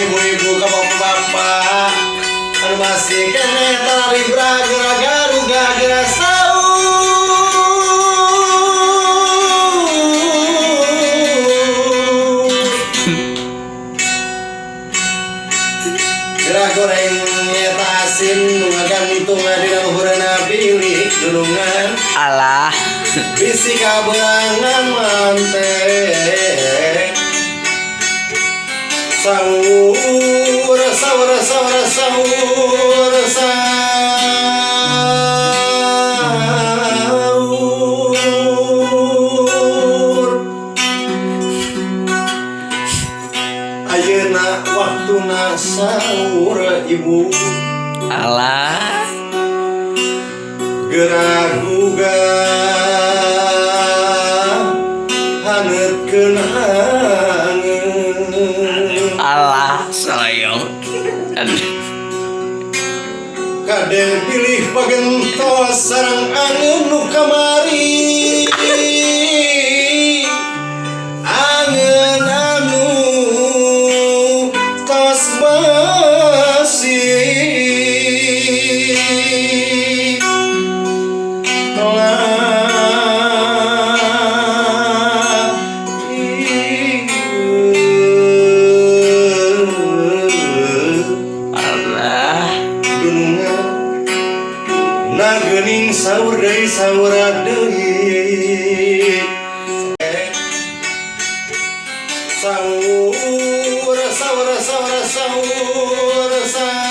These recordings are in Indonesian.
Ibu-ibu ke bapak-bapak anu masih kene tari braga-garuga geura geura goreng nyeta asin nu ngagantung dina luhurna pilih dulungan alah bisi kabeangan mantek sahur sahur sahur sahur sahur ayeuna waktuna sahur ibu alah geura gugah hangetkeun alah sayang kade pilih pagentos sareng angeun nu kamari angeun anu tos basi geuning sahur deui sahur deui sahur sahur sahur sahur sahur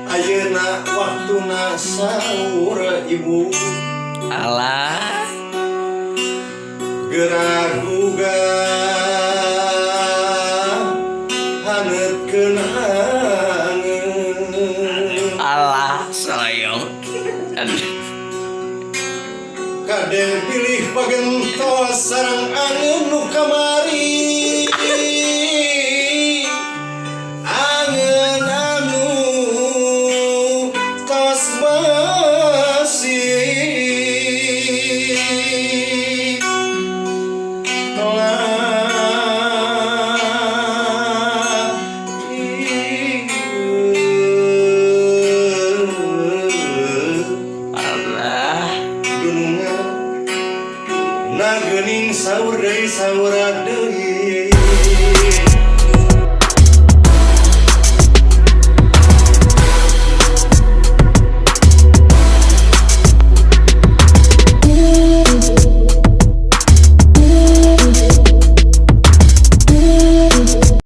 ayeuna waktuna sahur ibu alah geura gugah hangetkeun alah sayang kade pilih pagentos sareng angeun nu kamari angeun anu tos basi geuning sahur deui sahur deui